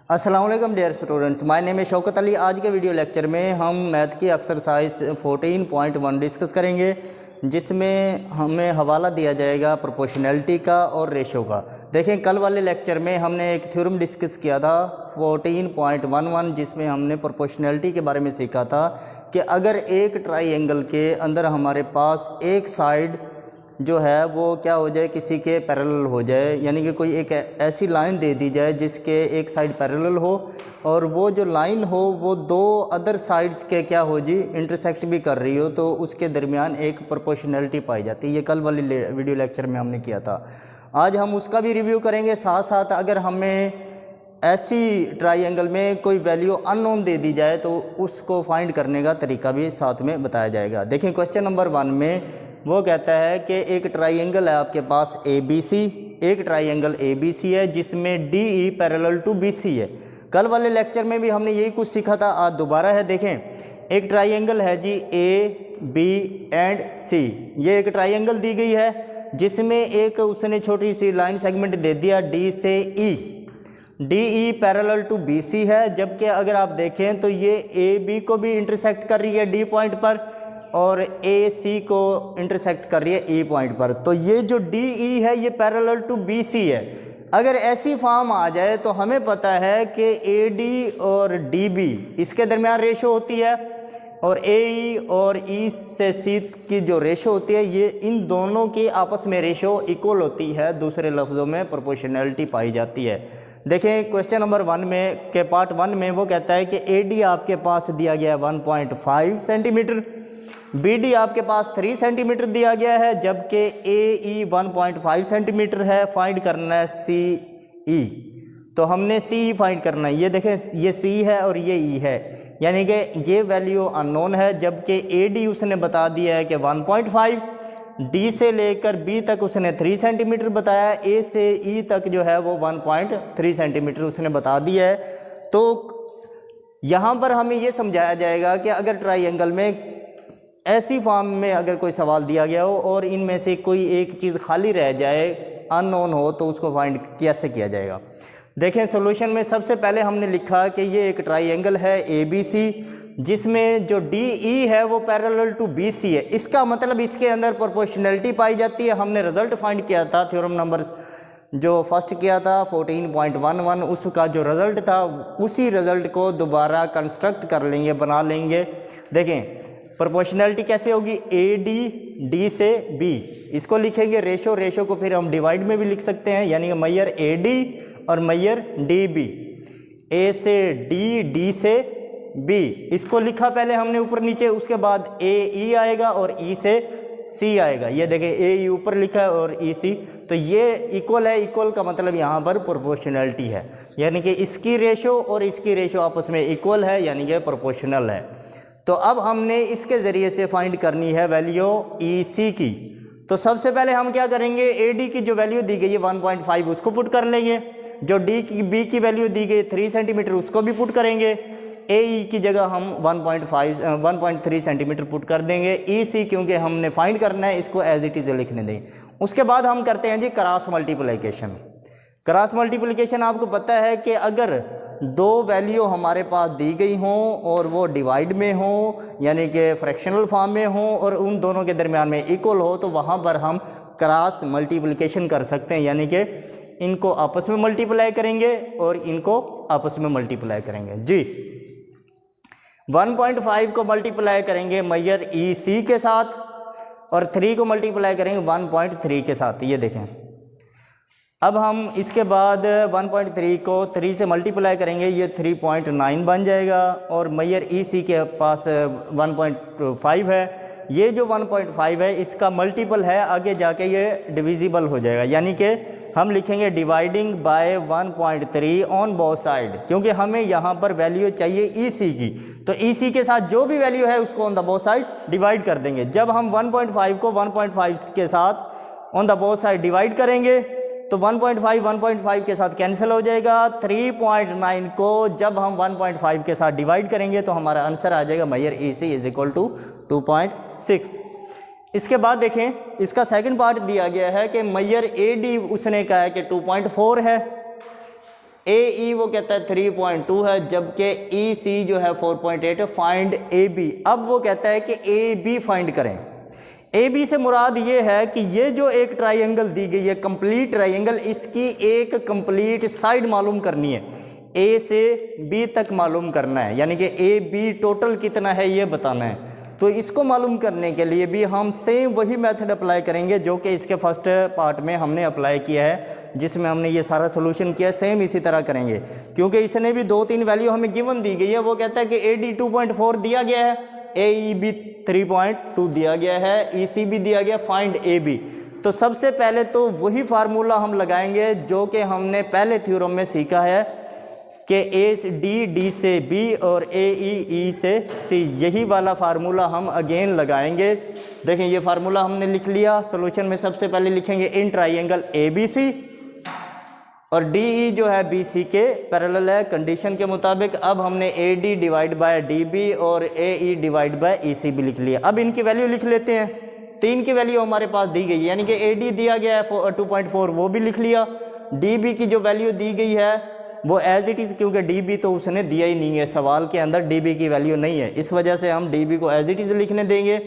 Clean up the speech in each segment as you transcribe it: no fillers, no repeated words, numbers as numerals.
अस्सलाम वालेकुम dear students, my name है शौकत अली। आज के वीडियो लेक्चर में हम मैथ की एक्सरसाइज 14.1 डिस्कस करेंगे, जिसमें हमें हवाला दिया जाएगा प्रोपोर्शनैलिटी का और रेशो का। देखें, कल वाले लेक्चर में हमने एक थ्योरम डिस्कस किया था 14.11, जिसमें हमने प्रोपोर्शनैलिटी के बारे में सीखा था कि अगर एक ट्राइंगल के अंदर हमारे पास एक साइड जो है वो क्या हो जाए, किसी के पैरेलल हो जाए, यानी कि कोई एक ऐसी लाइन दे दी जाए जिसके एक साइड पैरेलल हो और वो जो लाइन हो वो दो अदर साइड्स के क्या हो जी इंटरसेक्ट भी कर रही हो, तो उसके दरमियान एक प्रोपोर्शनैलिटी पाई जाती है। ये कल वाली वीडियो लेक्चर में हमने किया था। आज हम उसका भी रिव्यू करेंगे। साथ साथ अगर हमें ऐसी ट्राइंगल में कोई वैल्यू अननोन दे दी जाए तो उसको फाइंड करने का तरीका भी साथ में बताया जाएगा। देखिए, क्वेश्चन नंबर 1 में वो कहता है कि एक ट्राइंगल है आपके पास ABC, एक ट्राइंगल ABC है जिसमें DE पैरेलल टू BC है। कल वाले लेक्चर में भी हमने यही कुछ सीखा था, आज दोबारा है। देखें, एक ट्राइंगल है जी AB एंड C। ये एक ट्राइंगल दी गई है जिसमें एक उसने छोटी सी लाइन सेगमेंट दे दिया D से E। DE parallel to BC है, जबकि अगर आप देखें तो ये AB को भी इंटरसेक्ट कर रही है D पॉइंट पर और AC को इंटरसेक्ट कर रही है E पॉइंट पर। तो ये जो DE है ये पैरेलल टू BC है। अगर ऐसी फॉर्म आ जाए तो हमें पता है कि AD और DB इसके दरमियान रेशो होती है और AE और E से C की जो रेशो होती है ये इन दोनों की आपस में रेशो इक्वल होती है। दूसरे लफ्ज़ों में प्रोपोर्शनैलिटी पाई जाती है। देखें, क्वेश्चन नंबर 1 में के पार्ट 1 में वो कहता है कि AD आपके पास दिया गया है 1.5 सेंटीमीटर, BD आपके पास 3 सेंटीमीटर दिया गया है, जबकि AE 1.5 सेंटीमीटर है। फाइंड करना है CE, तो हमने CE फाइंड करना है। ये देखें, ये C है और ये E है, यानी कि ये वैल्यू अननोन है, जबकि AD उसने बता दिया है कि 1.5, D से लेकर B तक उसने 3 सेंटीमीटर बताया, A से E तक जो है वो 1.3 सेंटीमीटर उसने बता दिया है। तो यहाँ पर हमें ये समझाया जाएगा कि अगर ट्राइंगल में ऐसी फॉर्म में अगर कोई सवाल दिया गया हो और इनमें से कोई एक चीज़ खाली रह जाए, अननोन हो, तो उसको फाइंड कैसे किया जाएगा। देखें, सॉल्यूशन में सबसे पहले हमने लिखा कि ये एक ट्राइंगल है ABC जिसमें जो DE है वो पैरेलल टू BC है। इसका मतलब इसके अंदर प्रोपोर्शनैलिटी पाई जाती है। हमने रिजल्ट फाइंड किया था, थ्योरम नंबर जो फर्स्ट किया था 14.11, उसका जो रिज़ल्ट था उसी रिज़ल्ट को दोबारा कंस्ट्रक्ट कर लेंगे, बना लेंगे। देखें, प्रोपोर्शनैलिटी कैसे होगी, AD D से B, इसको लिखेंगे रेशो। रेशो को फिर हम डिवाइड में भी लिख सकते हैं, यानी कि मैयर AD और मैयर DB। A से D, D से B, इसको लिखा पहले हमने ऊपर नीचे, उसके बाद AE आएगा और E से C आएगा। ये देखें, AE ऊपर लिखा है और EC, तो ये इक्वल है। इक्वल का मतलब यहाँ पर प्रोपोर्शनैलिटी है, यानी कि इसकी रेशो और इसकी रेशो आपस में इक्वल है, यानी कि प्रोपोर्शनल है। तो अब हमने इसके ज़रिए से फाइंड करनी है वैल्यू EC की। तो सबसे पहले हम क्या करेंगे, AD की जो वैल्यू दी गई है 1.5 उसको पुट कर लेंगे, जो B की वैल्यू दी गई 3 सेंटीमीटर उसको भी पुट करेंगे, AE की जगह हम 1.3 सेंटीमीटर पुट कर देंगे। EC क्योंकि हमने फाइंड करना है, इसको एज इट इज़ लिखने दें। उसके बाद हम करते हैं जी क्रॉस मल्टीप्लिकेशन। क्रॉस मल्टीप्लिकेशन आपको पता है कि अगर दो वैल्यू हमारे पास दी गई हों और वो डिवाइड में हो, यानी कि फ्रैक्शनल फॉर्म में हो और उन दोनों के दरमियान में इक्वल हो, तो वहाँ पर हम क्रॉस मल्टीप्लिकेशन कर सकते हैं, यानी कि इनको आपस में मल्टीप्लाई करेंगे और इनको आपस में मल्टीप्लाई करेंगे जी। 1.5 को मल्टीप्लाई करेंगे मैयर EC के साथ और 3 को मल्टीप्लाई करेंगे 1.3 के साथ। ये देखें, अब हम इसके बाद 1.3 को 3 से मल्टीप्लाई करेंगे, ये 3.9 बन जाएगा और मैयर EC के पास 1.5 है। ये जो 1.5 है इसका मल्टीपल है, आगे जाके ये डिविजिबल हो जाएगा, यानी कि हम लिखेंगे dividing by 1.3 on both side, क्योंकि हमें यहाँ पर वैल्यू चाहिए EC की। तो EC के साथ जो भी वैल्यू है उसको on the both side divide कर देंगे। जब हम 1.5 को 1.5 के साथ on the both side divide करेंगे तो 1.5 के साथ कैंसिल हो जाएगा। 3.9 को जब हम 1.5 के साथ डिवाइड करेंगे तो हमारा आंसर आ जाएगा Maihar EC is equal to 2.6। इसके बाद देखें, इसका सेकंड पार्ट दिया गया है कि मैयर AD उसने कहा है कि 2.4 है, AE वो कहता है 3.2 है, जबकि EC जो है 4.8 है। Find AB। अब वो कहता है कि AB फाइंड करें। AB से मुराद ये है कि ये जो एक ट्राइंगल दी गई है, कंप्लीट ट्राइंगल, इसकी एक कंप्लीट साइड मालूम करनी है, A से B तक मालूम करना है, यानी कि AB टोटल कितना है ये बताना है। तो इसको मालूम करने के लिए भी हम सेम वही मेथड अप्लाई करेंगे जो कि इसके फर्स्ट पार्ट में हमने अप्लाई किया है, जिसमें हमने ये सारा सोल्यूशन किया है। सेम इसी तरह करेंगे, क्योंकि इसने भी 2-3 वैल्यू हमें गिवन दी गई है। वो कहता है कि AD 2.4 दिया गया है, AE भी 3.2 दिया गया है, EC भी दिया गया, फाइंड AB। तो सबसे पहले तो वही फार्मूला हम लगाएंगे जो कि हमने पहले थ्योरम में सीखा है कि A से D से B और E से C, यही वाला फार्मूला हम अगेन लगाएंगे। देखें ये फार्मूला हमने लिख लिया। सोल्यूशन में सबसे पहले लिखेंगे इन ट्राइंगल ABC, और DE जो है BC के पैरेलल है कंडीशन के मुताबिक। अब हमने AD डिवाइड बाय DB और AE डिवाइड बाय EC भी लिख लिया। अब इनकी वैल्यू लिख लेते हैं। 3 की वैल्यू हमारे पास दी गई है, यानी कि AD दिया गया है 2.4, वो भी लिख लिया। DB की जो वैल्यू दी गई है वो एज इट इज़, क्योंकि DB तो उसने दिया ही नहीं है, सवाल के अंदर DB की वैल्यू नहीं है, इस वजह से हम DB को एज इट इज़ लिखने देंगे।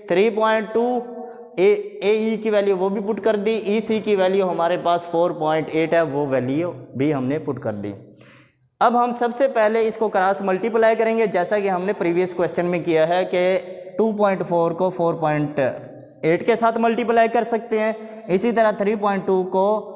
3.2 AE की वैल्यू वो भी पुट कर दी, EC की वैल्यू हमारे पास 4.8 है, वो वैल्यू भी हमने पुट कर दी। अब हम सबसे पहले इसको क्रॉस मल्टीप्लाई करेंगे, जैसा कि हमने प्रीवियस क्वेश्चन में किया है कि 2.4 को 4.8 के साथ मल्टीप्लाई कर सकते हैं, इसी तरह 3.2 को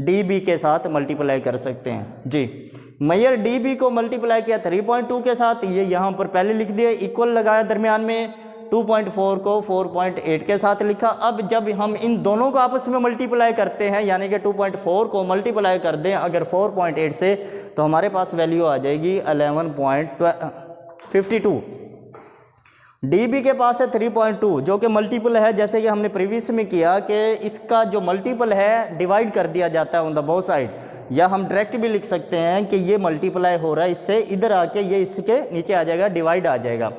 DB के साथ मल्टीप्लाई कर सकते हैं जी। मैयर DB को मल्टीप्लाई किया 3.2 के साथ, ये यहाँ पर पहले लिख दिया, इक्वल लगाया दरमियान में, 2.4 को 4.8 के साथ लिखा। अब जब हम इन दोनों को आपस में मल्टीप्लाई करते हैं, यानी कि 2.4 को मल्टीप्लाई कर दें अगर 4.8 से, तो हमारे पास वैल्यू आ जाएगी 11.52। DB के पास है 3.2 जो कि मल्टीपल है, जैसे कि हमने प्रीवियस में किया कि इसका जो मल्टीपल है डिवाइड कर दिया जाता है ऑन द बोथ साइड, या हम डायरेक्ट भी लिख सकते हैं कि ये मल्टीप्लाई हो रहा है इससे, इधर आके ये इसके नीचे आ जाएगा, डिवाइड आ जाएगा।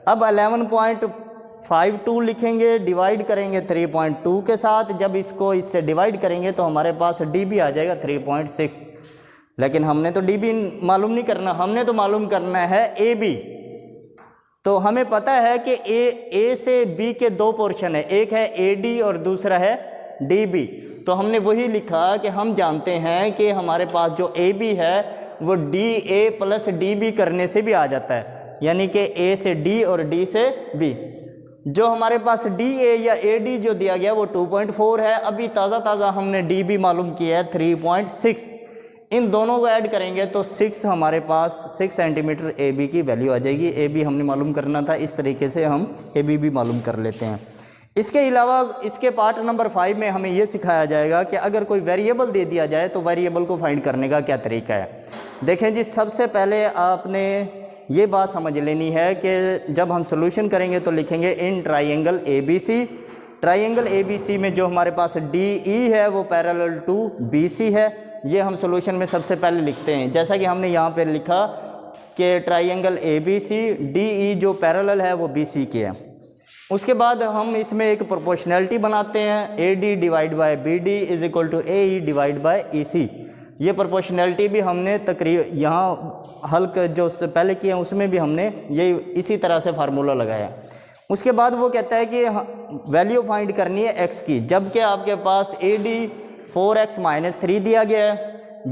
अब 11.52 लिखेंगे, डिवाइड करेंगे 3.2 के साथ, जब इसको इससे डिवाइड करेंगे तो हमारे पास DB आ जाएगा 3.6। लेकिन हमने तो DB मालूम नहीं करना, हमने तो मालूम करना है AB। तो हमें पता है कि A से B के 2 पोर्शन है, एक है AD और दूसरा है DB। तो हमने वही लिखा कि हम जानते हैं कि हमारे पास जो AB है वो DA प्लस DB करने से भी आ जाता है, यानी कि A से D और D से B। जो हमारे पास DA या AD जो दिया गया वो 2.4 है, अभी ताज़ा हमने DB मालूम किया है 3.6। इन दोनों को ऐड करेंगे तो 6 हमारे पास 6 सेंटीमीटर AB की वैल्यू आ जाएगी। AB हमने मालूम करना था, इस तरीके से हम AB भी मालूम कर लेते हैं। इसके अलावा इसके पार्ट नंबर 5 में हमें यह सिखाया जाएगा कि अगर कोई वेरिएबल दे दिया जाए तो वेरिएबल को फाइंड करने का क्या तरीका है। देखें जी, सबसे पहले आपने ये बात समझ लेनी है कि जब हम सोल्यूशन करेंगे तो लिखेंगे in triangle ABC। Triangle ABC में जो हमारे पास DE है वो पैरेलल टू BC है, ये हम सोल्यूशन में सबसे पहले लिखते हैं। जैसा कि हमने यहाँ पे लिखा कि ट्राइंगल ABC DE जो पैरेलल है वो BC के है। उसके बाद हम इसमें एक प्रोपोर्शनैलिटी बनाते हैं, AD divide by BD is equal to AE divide by EC। ये प्रोपोर्शनैलिटी भी हमने तकरीबन यहाँ हल जो पहले किए हैं उसमें भी हमने ये इसी तरह से फार्मूला लगाया। उसके बाद वो कहता है कि वैल्यू फाइंड करनी है x की, जबकि आपके पास AD 4x - 3 दिया गया है,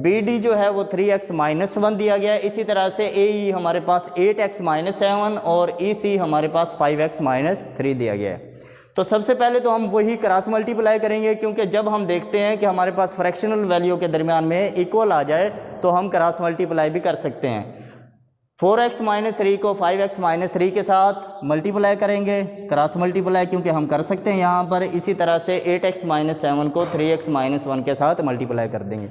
BD जो है वो 3x - 1 दिया गया है, इसी तरह से AE हमारे पास 8x - 7 और EC हमारे पास 5x - 3 दिया गया है। तो सबसे पहले तो हम वही क्रॉस मल्टीप्लाई करेंगे, क्योंकि जब हम देखते हैं कि हमारे पास फ्रैक्शनल वैल्यू के दरमियान में इक्वल आ जाए तो हम क्रॉस मल्टीप्लाई भी कर सकते हैं। 4x - 3 को 5x - 3 के साथ मल्टीप्लाई करेंगे, क्रॉस मल्टीप्लाई क्योंकि हम कर सकते हैं यहाँ पर। इसी तरह से 8x - 7 को 3x - 1 के साथ मल्टीप्लाई कर देंगे।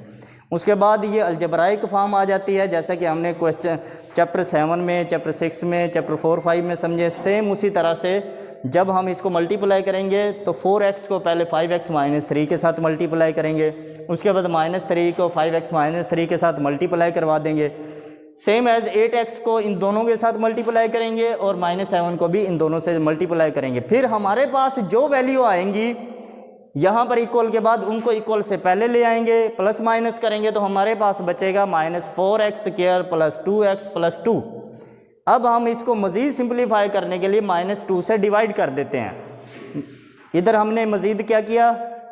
उसके बाद ये अलजबराइक फॉर्म आ जाती है, जैसा कि हमने क्वेश्चन चैप्टर 7 में, चैप्टर 6 में, चैप्टर 4-5 में समझे। सेम उसी तरह से जब हम इसको मल्टीप्लाई करेंगे तो 4x को पहले 5x - 3 के साथ मल्टीप्लाई करेंगे, उसके बाद -3 को 5x - 3 के साथ मल्टीप्लाई करवा देंगे। सेम एज 8x को इन दोनों के साथ मल्टीप्लाई करेंगे और -7 को भी इन दोनों से मल्टीप्लाई करेंगे। फिर हमारे पास जो वैल्यू आएंगी यहाँ पर इक्वल के बाद उनको इक्वल से पहले ले आएंगे, प्लस माइनस करेंगे तो हमारे पास बचेगा -4x² + 2x + 2। अब हम इसको मज़ीद सिंप्लीफाई करने के लिए -2 से डिवाइड कर देते हैं। इधर हमने मज़ीद क्या किया,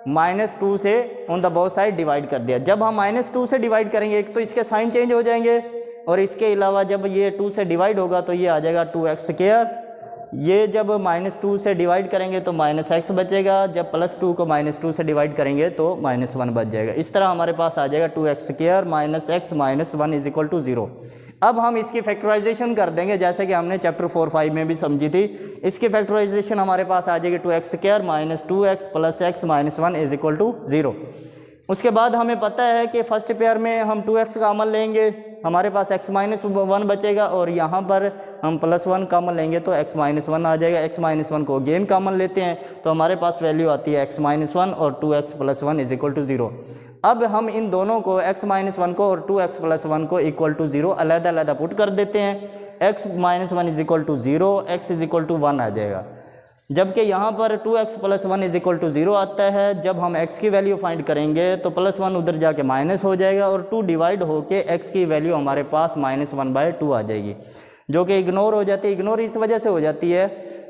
-2 से on the both side divide कर दिया। जब हम -2 से डिवाइड करेंगे एक तो इसके साइन चेंज हो जाएंगे, और इसके अलावा जब ये 2 से डिवाइड होगा तो ये आ जाएगा 2x²। ये जब -2 से डिवाइड करेंगे तो -x बचेगा, जब +2 को -2 से डिवाइड करेंगे तो -1 बच जाएगा। इस तरह हमारे पास आ जाएगा 2x² - x - 1 = 0। अब हम इसकी फैक्टराइजेशन कर देंगे, जैसे कि हमने चैप्टर 4-5 में भी समझी थी। इसकी फैक्टराइजेशन हमारे पास आ जाएगी 2x² - 2x + x - 1 = 0। उसके बाद हमें पता है कि फर्स्ट पेयर में हम 2x कॉमन लेंगे, हमारे पास x - 1 बचेगा, और यहाँ पर हम +1 कॉमन लेंगे तो x - 1 आ जाएगा। x - 1 को अगेन कॉमन लेते हैं तो हमारे पास वैल्यू आती है x - 1 और 2x + 1 = 0। अब हम इन दोनों को x - 1 को और 2x + 1 को = 0 अलग-अलग पुट कर देते हैं। x - 1 = 0, x = 1 आ जाएगा, जबकि यहाँ पर 2x + 1 = 0 आता है। जब हम x की वैल्यू फाइंड करेंगे तो +1 उधर जाके माइनस हो जाएगा और 2 डिवाइड होके x की वैल्यू हमारे पास -1/2 आ जाएगी, जो कि इग्नोर हो जाती है। इग्नोर इस वजह से हो जाती है,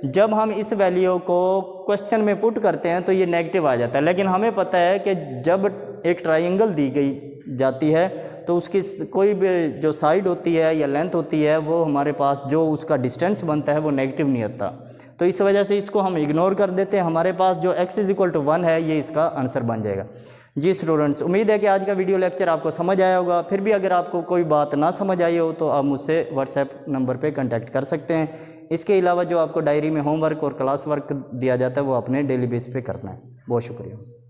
जब हम इस वैल्यू को क्वेश्चन में पुट करते हैं तो ये नेगेटिव आ जाता है, लेकिन हमें पता है कि जब एक ट्रायंगल दी गई जाती है तो उसकी कोई भी जो साइड होती है या लेंथ होती है वो हमारे पास जो उसका डिस्टेंस बनता है वो नेगेटिव नहीं आता, तो इस वजह से इसको हम इग्नोर कर देते हैं। हमारे पास जो x = 1 है ये इसका आंसर बन जाएगा। जी स्टूडेंट्स, उम्मीद है कि आज का वीडियो लेक्चर आपको समझ आया होगा। फिर भी अगर आपको कोई बात ना समझ आई हो तो आप मुझसे व्हाट्सएप नंबर पे कांटेक्ट कर सकते हैं। इसके अलावा जो आपको डायरी में होमवर्क और क्लास वर्क दिया जाता है वो अपने डेली बेस पे करना है। बहुत शुक्रिया।